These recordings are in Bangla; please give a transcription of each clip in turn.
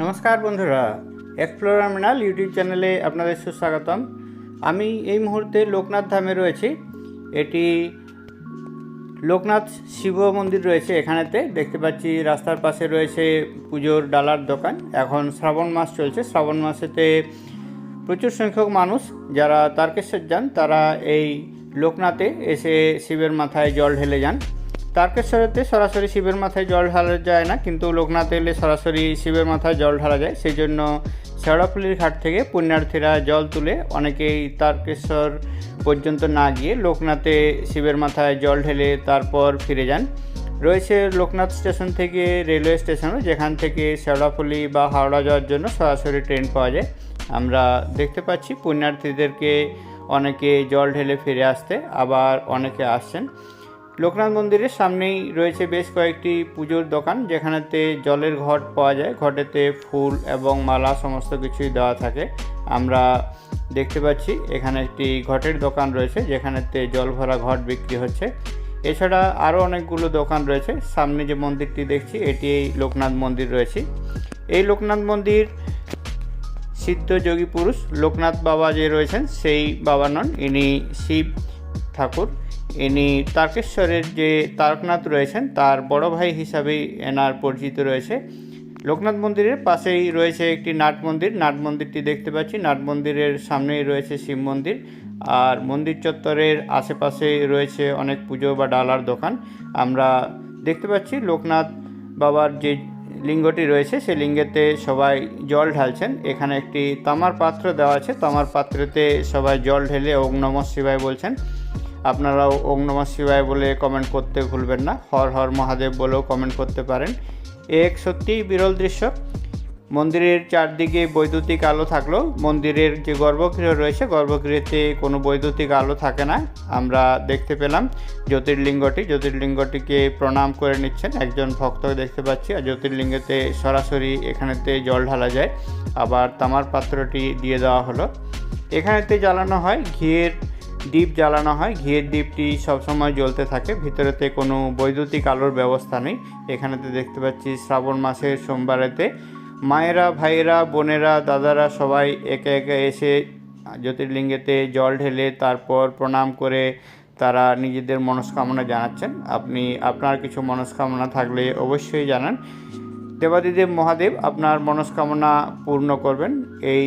নমস্কার বন্ধুরা, এক্সপ্লোরার মৃণাল ইউটিউব চ্যানেলে আপনাদের সুস্বাগতম। আমি এই মুহূর্তে লোকনাথ ধামে রয়েছি। এটি লোকনাথ শিব মন্দির রয়েছে। এখানেতে দেখতে পাচ্ছি রাস্তার পাশে রয়েছে পুজোর ডালার দোকান। এখন শ্রাবণ মাস চলছে। শ্রাবণ মাসেতে প্রচুর সংখ্যক মানুষ যারা তারকেশ্বর যান তারা এই লোকনাথে এসে শিবের মাথায় জল ঢেলে যান। তারকেশ্বরেতে সরাসরি শিবের মাথায় জল ঢালা যায় না, কিন্তু লোকনাথে এলে সরাসরি শিবের মাথায় জল ঢালা যায়। সেই জন্য শেওড়াফুলির ঘাট থেকে পুণ্যার্থীরা জল তুলে অনেকেই তারকেশ্বর পর্যন্ত না গিয়ে লোকনাথে শিবের মাথায় জল ঢেলে তারপর ফিরে যান। রয়েছে লোকনাথ স্টেশন থেকে রেলওয়ে স্টেশনও, যেখান থেকে শেওড়াফুলি বা হাওড়া যাওয়ার জন্য সরাসরি ট্রেন পাওয়া যায়। আমরা দেখতে পাচ্ছি পুণ্যার্থীদেরকে অনেকে জল ঢেলে ফিরে আসতে, আবার অনেকে আসছেন। লোকনাথ মন্দিরের সামনেই রয়েছে বেশ কয়েকটি পুজোর দোকান, যেখানেতে জলের ঘট পাওয়া যায়। ঘটেতে ফুল এবং মালা সমস্ত কিছুই দেওয়া থাকে। আমরা দেখতে পাচ্ছি এখানে একটি ঘটের দোকান রয়েছে, যেখানেতে জল ভরা ঘট বিক্রি হচ্ছে। এছাড়া আরও অনেকগুলো দোকান রয়েছে। সামনে যে মন্দিরটি দেখছি এটি লোকনাথ মন্দির রয়েছে। এই লোকনাথ মন্দির সিদ্ধ যোগী পুরুষ লোকনাথ বাবা যে রয়েছেন সেই বাবা নন, ইনি শিব ঠাকুর। ইনি তারকেশ্বরের যে তারকনাথ রয়েছেন তার বড় ভাই হিসাবেই এনার পরিচিত রয়েছে। লোকনাথ মন্দিরের পাশেই রয়েছে একটি নাট মন্দির। নাট মন্দিরটি দেখতে পাচ্ছি। নাট মন্দিরের সামনেই রয়েছে শিব মন্দির, আর মন্দির চত্বরের আশেপাশে রয়েছে অনেক পুজো বা ডালার দোকান। আমরা দেখতে পাচ্ছি লোকনাথ বাবার যে লিঙ্গটি রয়েছে সেই লিঙ্গেতে সবাই জল ঢালছেন। এখানে একটি তামার পাত্র দেওয়া আছে। তামার পাত্রেতে সবাই জল ঢেলে ওম নমঃ শিবায় বলছেন। আপনারাও ওম নমঃ শিবায় বলে কমেন্ট করতে ভুলবেন না। হর হর মহাদেব বলেও কমেন্ট করতে পারেন। এক সত্যিই বিরল দৃশ্য। মন্দিরের চারদিকে বৈদ্যুতিক আলো থাকলেও মন্দিরের যে গর্ভগৃহ রয়েছে গর্ভগৃহেতে কোনো বৈদ্যুতিক আলো থাকে না। আমরা দেখতে পেলাম জ্যোতির্লিঙ্গটিকে প্রণাম করে নিচ্ছেন একজন ভক্ত দেখতে পাচ্ছি। আর জ্যোতির্লিঙ্গতে সরাসরি এখানেতে জল ঢালা যায়। আবার তামার পাত্রটি দিয়ে দেওয়া হলো। এখানেতে জ্বালানো হয় ঘিয়ের দ্বীপ জ্বালানো হয়। ঘিয়ের দ্বীপটি সবসময় জ্বলতে থাকে। ভিতরেতে কোনো বৈদ্যুতিক আলোর ব্যবস্থা নেই। এখানেতে দেখতে পাচ্ছি শ্রাবণ মাসের সোমবারেতে মায়েরা, ভাইয়েরা, বোনেরা, দাদারা সবাই একে একে এসে জ্যোতির্লিঙ্গেতে জল ঢেলে তারপর প্রণাম করে তারা নিজেদের মনস্কামনা জানাচ্ছেন। আপনি আপনার কিছু মনস্কামনা থাকলে অবশ্যই জানান। দেবাদিদেব মহাদেব আপনার মনস্কামনা পূর্ণ করবেন। এই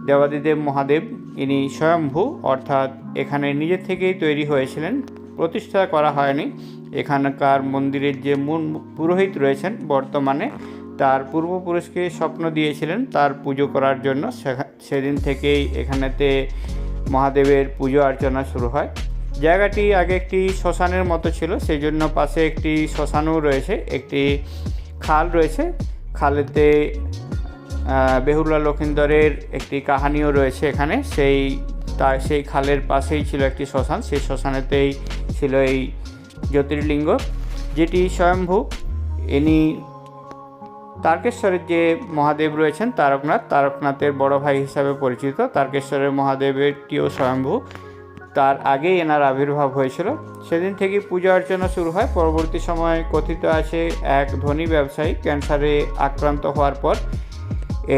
দেবাদিদেব মহাদেব ইনি স্বয়ম্ভু, অর্থাৎ এখানে নিজে থেকেই তৈরি হয়েছিলেন, প্রতিষ্ঠা করা হয়নি। এখানকার মন্দিরের যে মূল পুরোহিত রয়েছেন বর্তমানে, তার পূর্বপুরুষকে স্বপ্ন দিয়েছিলেন তার পুজো করার জন্য। সেদিন থেকেই এখানেতে মহাদেবের পুজো অর্চনা শুরু হয়। জায়গাটি আগে একটি শ্মশানের মতো ছিল, সেই জন্য পাশে একটি শ্মশানও রয়েছে। একটি খাল রয়েছে, খালেতে বেহুলা লক্ষিন্দরের একটি কাহিনীও রয়েছে এখানে। সেই খালের পাশেই ছিল একটি শ্মশান। সেই শ্মশানেতেই ছিল এই জ্যোতির্লিঙ্গ, যেটি স্বয়ম্ভু। ইনি তারকেশ্বরের যে মহাদেব রয়েছেন তারকনাথের বড় ভাই হিসাবে পরিচিত। তারকেশ্বরের মহাদেবেরটিও স্বয়ম্ভু। তার আগেই এনার আবির্ভাব হয়েছিল। সেদিন থেকে পূজা অর্চনা শুরু হয়। পরবর্তী সময়ে কথিত আছে এক ধনী ব্যবসায়ী ক্যান্সারে আক্রান্ত হওয়ার পর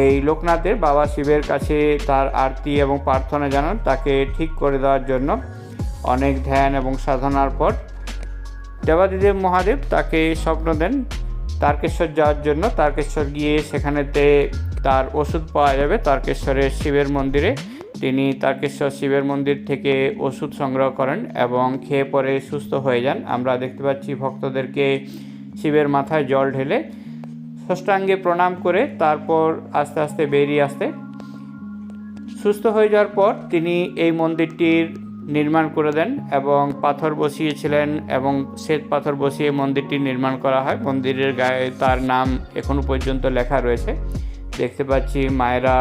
এই লোকনাথের বাবা শিবের কাছে তার আরতি এবং প্রার্থনা জানান তাকে ঠিক করে দেওয়ার জন্য। অনেক ধ্যান এবং সাধনার পর দেবাদিদেব মহাদেব তাকে স্বপ্ন দেন তারকেশ্বর যাওয়ার জন্য। তারকেশ্বর গিয়ে সেখানেতে তার ওষুধ পাওয়া যাবে তারকেশ্বরের শিবের মন্দিরে। তিনি তারকেশ্বর শিবের মন্দির থেকে ওষুধ সংগ্রহ করেন এবং খেয়ে পরে সুস্থ হয়ে যান। আমরা দেখতে পাচ্ছি ভক্তদেরকে শিবের মাথায় জল ঢেলে ষষ্ঠাঙ্গে প্রণাম করে তারপর আস্তে আস্তে বেরিয়ে আসতে। সুস্থ হয়ে যাওয়ার পর তিনি এই মন্দিরটির নির্মাণ করে দেন এবং পাথর বসিয়েছিলেন এবং শ্বেত পাথর বসিয়ে মন্দিরটি নির্মাণ করা হয়। মন্দিরের গায়ে তার নাম এখনও পর্যন্ত লেখা রয়েছে। দেখতে পাচ্ছি মায়েরা,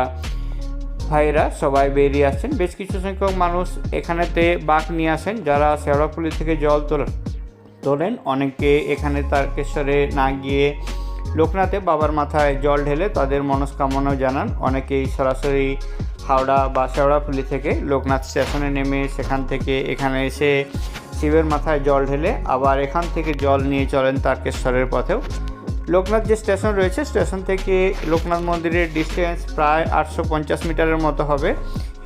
ভাইয়েরা সবাই বেরিয়ে আসছেন। বেশ কিছু সংখ্যক মানুষ এখানেতে বাঁক নিয়ে আসেন যারা শেওড়াফুলি থেকে জল তোলেন। অনেকে এখানে তারকেশ্বরে না গিয়ে লোকনাথে বাবার মাথায় জল ঢেলে তাদের মনস্কামনাও জানান। অনেকেই সরাসরি হাওড়া বা শেওড়াফুলি থেকে লোকনাথ স্টেশনে নেমে সেখান থেকে এখানে এসে শিবের মাথায় জল ঢেলে আবার এখান থেকে জল নিয়ে চলেন তারকেশ্বরের পথেও। লোকনাথ যে স্টেশন রয়েছে, স্টেশন থেকে লোকনাথ মন্দিরের ডিস্টেন্স প্রায় 850 মিটারের মতো হবে।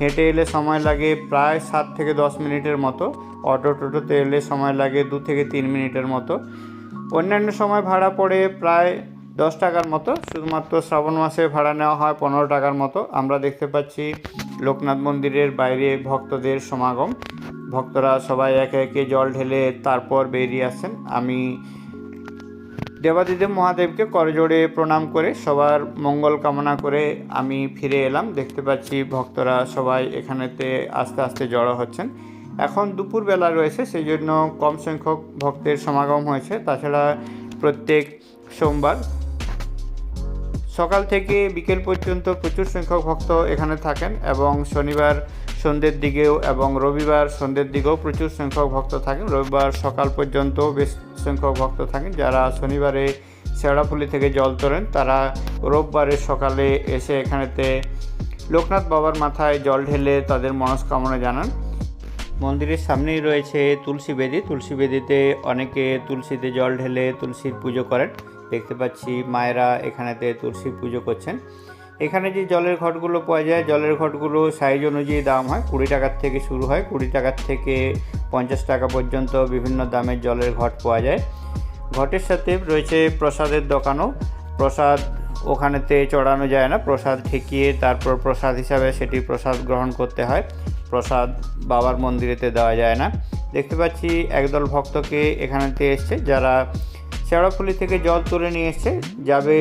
হেঁটে এলে সময় লাগে প্রায় 7 থেকে 10 মিনিটের মতো। টোটোতে এলে সময় লাগে 2 থেকে 3 মিনিটের মতো। অন্যান্য সময় ভাড়া পড়ে প্রায় 10 টাকার মতো। শুধুমাত্র শ্রাবণ মাসে ভাড়া নেওয়া হয় 15 টাকার মতো। আমরা দেখতে পাচ্ছি লোকনাথ মন্দিরের বাইরে ভক্তদের সমাগম। ভক্তরা সবাই একে একে জল ঢেলে তারপর বেরিয়ে আসছেন। আমি দেবাদিদেব মহাদেবকে করজোড়ে প্রণাম করে সবার মঙ্গল কামনা করে আমি ফিরে এলাম। দেখতে পাচ্ছি ভক্তরা সবাই এখানেতে আস্তে আস্তে জড়ো হচ্ছেন। এখন দুপুরবেলা রয়েছে, সেই জন্য কম সংখ্যক ভক্তের সমাগম হয়েছে। তাছাড়া প্রত্যেক সোমবার সকাল থেকে বিকেল পর্যন্ত প্রচুর সংখ্যক ভক্ত এখানে থাকেন এবং শনিবার সন্ধ্যের দিকেও এবং রবিবার সন্ধ্যের দিকেও প্রচুর সংখ্যক ভক্ত থাকেন। রবিবার সকাল পর্যন্ত বেশ সংখ্যক ভক্ত থাকেন। যারা শনিবারে শেওড়াফুলি থেকে জল তোলেন তারা রোববারের সকালে এসে এখানেতে লোকনাথ বাবার মাথায় জল ঢেলে তাদের মনস্কামনা জানান। মন্দিরের সামনেই রয়েছে তুলসী বেদি। তুলসী বেদিতে অনেকে তুলসীতে জল ঢেলে তুলসীর পুজো করেন। দেখতে পাচ্ছি মায়েরা এখানেতে তুলসী পুজো করছেন। এখানে যে জলের ঘটগুলো পাওয়া যায়, জলের ঘটগুলো সাইজ অনুযায়ী দাম হয়। 20 টাকার থেকে শুরু হয়, 20 টাকার থেকে 50 টাকা পর্যন্ত বিভিন্ন দামের জলের ঘট পাওয়া যায়। ঘটের সাথে রয়েছে প্রসাদের দোকানও। প্রসাদ ওখানেতে চড়ানো যায় না, প্রসাদ ঠেকিয়ে তারপর প্রসাদ হিসাবে সেটি প্রসাদ গ্রহণ করতে হয়। প্রসাদ বাবার মন্দিরেতে দেওয়া যায় না। দেখতে পাচ্ছি একদল ভক্তকে এখানেতে এসছে, যারা শেওড়াফুলি থেকে জল তুলে নিয়ে এসছে, যাবে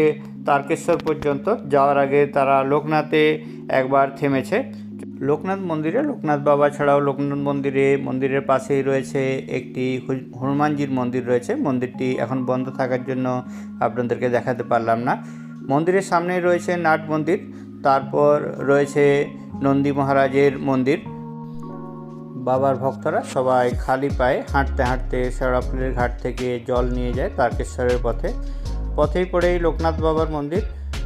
তারকেশ্বর পর্যন্ত। যাওয়ার আগে তারা লোকনাথে একবার থেমেছে। লোকনাথ মন্দিরে লোকনাথ বাবা ছাড়াও লোকনাথ মন্দিরের পাশেই রয়েছে একটি হনুমানজির মন্দির রয়েছে। মন্দিরটি এখন বন্ধ থাকার জন্য আপনাদেরকে দেখাতে পারলাম না। মন্দিরের সামনেই রয়েছে নাট মন্দির, তারপর রয়েছে নন্দী মহারাজের মন্দির। বাবার ভক্তরা সবাই খালি পায়ে হাঁটতে হাঁটতে শেওড়াফুলির ঘাট থেকে জল নিয়ে যায় তারকেশ্বরের পথেই পড়েই লোকনাথ বাবার মন্দির।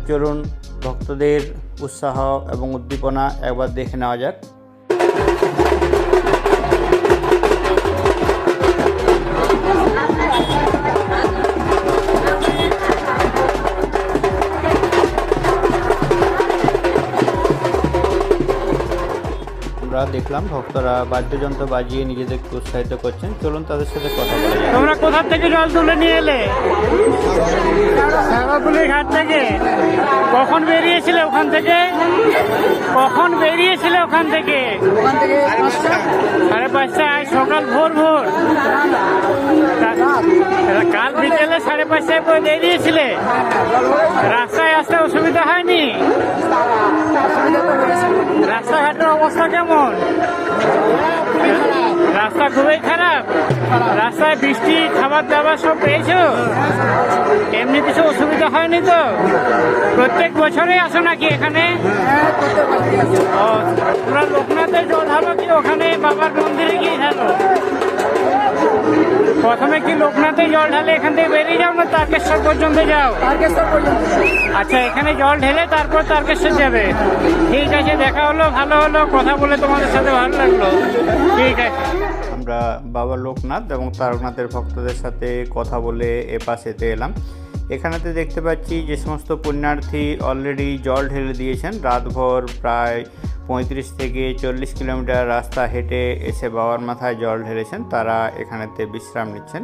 চলুন ভক্তদের উৎসাহ এবং উদ্দীপনা একবার দেখে নেওয়া যাক। দেখলাম ভক্তরা বাদ্যযন্ত্র বাজিয়ে নিজেদেরকে উৎসাহিত করছেন। চলুন তাদের সাথে কথা বলা যাক। তোমরা কোথা থেকে জল তুলে নিয়ে এলে? শেওড়াফুলির ঘাট থেকে। কখন বেরিয়েছিলে ওখান থেকে? সাড়ে 5টায়, সকাল ভোর। কাল বিকেলে 5:30টায় বেরিয়েছিলে। রাস্তায় আসতে অসুবিধা হয়নি? রাস্তাঘাটের অবস্থা কেমন? রাস্তা খুবই খারাপ। রাস্তায় বৃষ্টি, খাবার দাবার সব পেয়েছো? এমনি কিছু অসুবিধা হয়নি তো? প্রত্যেক বছরে আসো নাকি এখানে? তোমরা লোকনাথে জল ঢালো কি ওখানে বাবার মন্দিরে গিয়ে ঢালো? প্রথমে কি লোকনাথে জল ঢালে এখান থেকে বেরিয়ে যাও না তারকেশ্বর পর্যন্ত যাও? আচ্ছা, এখানে জল ঢেলে তারপর তারকেশ্বর যাবে। ঠিক আছে, দেখা হলো, ভালো হলো, কথা বলে তোমাদের সাথে ভালো লাগলো। ঠিক আছে। আমরা বাবা লোকনাথ এবং তারকনাথের ভক্তদের সাথে কথা বলে এ পাশেতে এলাম। এখানেতে দেখতে পাচ্ছি যে সমস্ত পুণ্যার্থী অলরেডি জল ঢেলে দিয়েছেন। রাতভর প্রায় 35 থেকে 40 কিলোমিটার রাস্তা হেঁটে এসে বাবার মাথায় জল ঢেলেছেন। তারা এখানেতে বিশ্রাম নিচ্ছেন।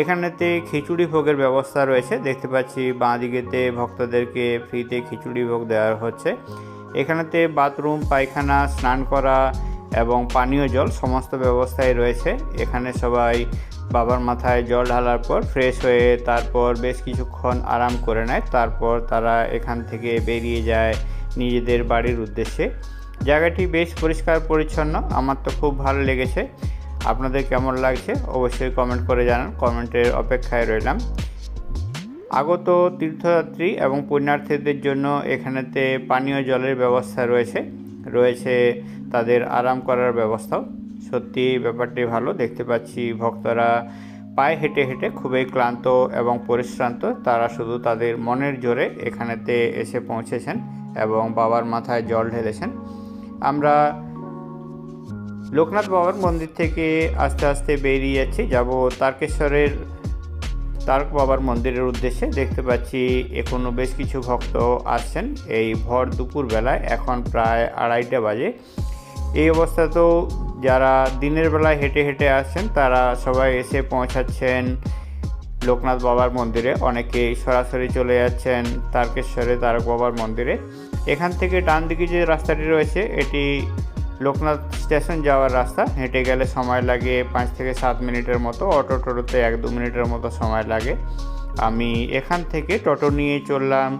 এখানেতে খিচুড়ি ভোগের ব্যবস্থা রয়েছে। দেখতে পাচ্ছি বাঁ দিকেতে ভক্তদেরকে ফ্রিতে খিচুড়ি ভোগ দেওয়া হচ্ছে। এখানেতে বাথরুম, পায়খানা, স্নান করা এবং পানীয় জল সমস্ত ব্যবস্থাই রয়েছে। এখানে সবাই বাবার মাথায় জল ঢালার পর ফ্রেশ হয়ে তারপর বেশ কিছুক্ষণ আরাম করে নেয়। তারপর তারা এখান থেকে বেরিয়ে যায় নিজেদের বাড়ির উদ্দেশ্যে। জায়গাটি বেশ পরিষ্কার পরিচ্ছন্ন, আমার তো খুব ভালো লেগেছে। আপনাদের কেমন লাগছে অবশ্যই কমেন্ট করে জানান। কমেন্টের অপেক্ষায় রইলাম। আগত তীর্থযাত্রী এবং পুণ্যার্থীদের জন্য এখানেতে পানীয় জলের ব্যবস্থা রয়েছে তাদের আরাম করার ব্যবস্থাও। সত্যি ব্যাপারটি ভালো। দেখতে পাচ্ছি ভক্তরা পায়ে হেঁটে হেঁটে খুবই ক্লান্ত এবং পরিশ্রান্ত। তারা শুধু তাদের মনের জোরে এখানেতে এসে পৌঁছেছেন এবং বাবার মাথায় জল ঢেলেছেন। আমরা লোকনাথ বাবার মন্দির থেকে আস্তে আস্তে বেরিয়ে যাচ্ছি, যাব তারকেশ্বরের তারক বাবার মন্দিরের উদ্দেশ্যে। দেখতে পাচ্ছি এখনও বেশ কিছু ভক্ত আসছেন এই ভর দুপুর বেলায়, এখন প্রায় 2:30 বাজে। এই অবস্থাতেও যারা দিনের বেলায় হেঁটে হেঁটে আসছেন তারা সবাই এসে পৌঁছাচ্ছেন লোকনাথ বাবার মন্দিরে। অনেকেই সরাসরি চলে যাচ্ছেন তারকেশ্বরে তারক বাবার মন্দিরে। এখান থেকে ডান দিকে যে রাস্তাটি রয়েছে এটি লোকনাথ স্টেশন যাওয়ার রাস্তা। হেঁটে গেলে সময় লাগে 5 থেকে 7 মিনিটের মতো, টোটোতে 1-2 মিনিটের মতো সময় লাগে। আমি এখান থেকে টোটো নিয়ে চললাম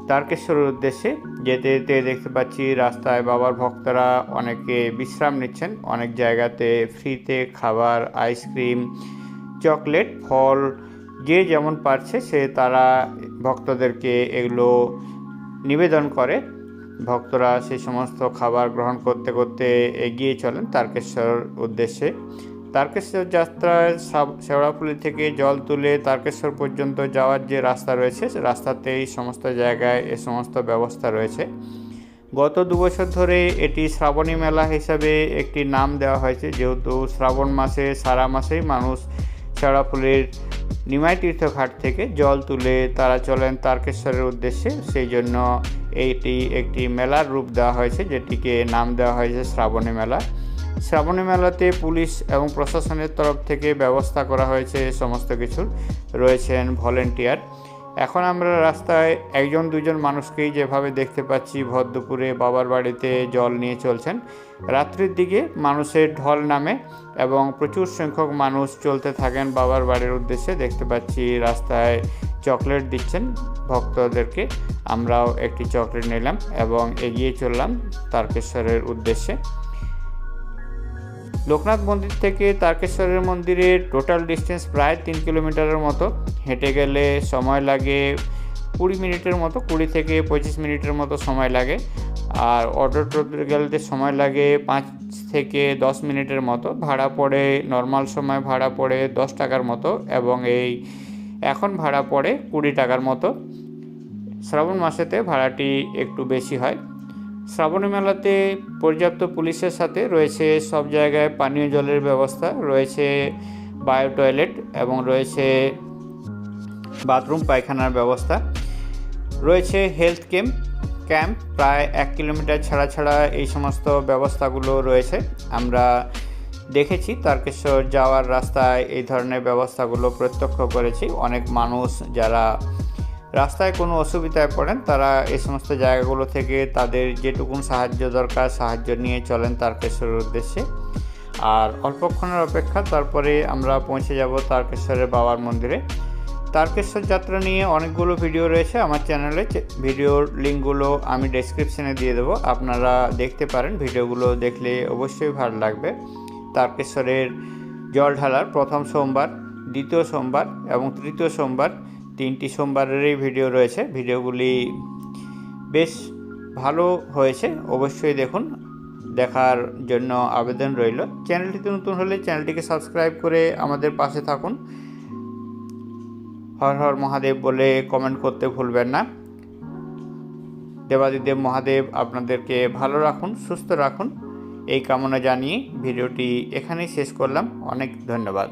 তারকেশ্বরের উদ্দেশ্যে। যেতে যেতে দেখতে পাচ্ছি রাস্তায় বাবার ভক্তরা অনেকে বিশ্রাম নিচ্ছেন। অনেক জায়গাতে ফ্রিতে খাবার, আইসক্রিম, চকলেট, ফল যে যেমন পারছে সে তারা ভক্তদেরকে এগুলো নিবেদন করে। ভক্তরা সেই সমস্ত খাবার গ্রহণ করতে করতে এগিয়ে চলেন তারকেশ্বর উদ্দেশ্যে। তারকেশ্বর যাত্রায় শেওড়াফুলি থেকে জল তুলে তারকেশ্বর পর্যন্ত যাওয়ার যে রাস্তা রয়েছে সে রাস্তাতেই সমস্ত জায়গায় এ সমস্ত ব্যবস্থা রয়েছে। গত 2 বছর ধরে এটি শ্রাবণী মেলা হিসাবে একটি নাম দেওয়া হয়েছে, যেহেতু শ্রাবণ মাসে সারা মাসেই মানুষ শেওড়াফুলির নিমাই তীর্থ ঘাট থেকে জল তুলে তারা চলেন তারকেশ্বরের উদ্দেশ্যে। সেই জন্য এইটি একটি মেলার রূপ দেওয়া হয়েছে, যেটিকে নাম দেওয়া হয়েছে শ্রাবণী মেলা। শ্রাবণী মেলাতে পুলিশ এবং প্রশাসনের তরফ থেকে ব্যবস্থা করা হয়েছে সমস্ত কিছুর। রয়েছেন ভলেন্টিয়ার। এখন আমরা রাস্তায় 1-2জন মানুষকেই যেভাবে দেখতে পাচ্ছি ভর দুপুরে বাবার বাড়িতে জল নিয়ে চলছেন। রাত্রির দিকে মানুষের ঢল নামে এবং প্রচুর সংখ্যক মানুষ চলতে থাকেন বাবার বাড়ির উদ্দেশ্যে। দেখতে পাচ্ছি রাস্তায় চকলেট দিচ্ছেন ভক্তদেরকে। আমরাও একটি চকলেট নিলাম এবং এগিয়ে চললাম তারকেশ্বরের উদ্দেশ্যে। লোকনাথ মন্দির থেকে তারকেশ্বরের মন্দিরের টোটাল ডিস্টেন্স প্রায় 3 কিলোমিটারের মতো। হেঁটে গেলে সময় লাগে 20 মিনিটের মতো, 20 থেকে 25 মিনিটের মতো সময় লাগে। আর টোটোতে গেলে সময় লাগে 5 থেকে 10 মিনিটের মতো। ভাড়া পড়ে নর্মাল সময় ভাড়া পড়ে 10 টাকার মতো এবং এখন ভাড়া পড়ে 20 টাকার মতো। শ্রাবণ মাসেতে ভাড়াটি একটু বেশি হয়। শ্রাবণী মেলাতে পর্যাপ্ত পুলিশের সাথে রয়েছে সব জায়গায় পানীয় জলের ব্যবস্থা, রয়েছে বায়ো টয়লেট এবং রয়েছে বাথরুম পায়খানার ব্যবস্থা, রয়েছে হেলথ ক্যাম্প প্রায় 1 কিলোমিটার ছাড়া ছাড়া এই সমস্ত ব্যবস্থাগুলো রয়েছে। আমরা দেখেছি তারকেশ্বর যাওয়ার রাস্তায় এই ধরনের ব্যবস্থাগুলো প্রত্যক্ষ করেছি। অনেক মানুষ যারা রাস্তায় কোনো অসুবিধায় পড়েন তারা এই সমস্ত জায়গাগুলো থেকে তাদের যেটুকুন সাহায্য দরকার সাহায্য নিয়ে চলেন তারকেশ্বরের উদ্দেশ্যে। আর অল্পক্ষণের অপেক্ষা, তারপরে আমরা পৌঁছে যাব তারকেশ্বরের বাবার মন্দিরে। তারকেশ্বর যাত্রা নিয়ে অনেকগুলো ভিডিও রয়েছে আমার চ্যানেলে। ভিডিওর লিঙ্কগুলো আমি ডেসক্রিপশনে দিয়ে দেবো, আপনারা দেখতে পারেন। ভিডিওগুলো দেখলে অবশ্যই ভালো লাগবে। তারকেশ্বরের জল ঢালার প্রথম সোমবার, দ্বিতীয় সোমবার এবং তৃতীয় সোমবার, 3টি সোমবারেরই ভিডিও রয়েছে। ভিডিওগুলি বেশ ভালো হয়েছে, অবশ্যই দেখুন। দেখার জন্য আবেদন রইল। চ্যানেলটিতে নতুন হলে চ্যানেলটিকে সাবস্ক্রাইব করে আমাদের পাশে থাকুন। হর হর মহাদেব বলে কমেন্ট করতে ভুলবেন না। দেবাদিদেব মহাদেব আপনাদেরকে ভালো রাখুন, সুস্থ রাখুন, এই কামনা জানিয়ে ভিডিওটি এখানেই শেষ করলাম। অনেক ধন্যবাদ।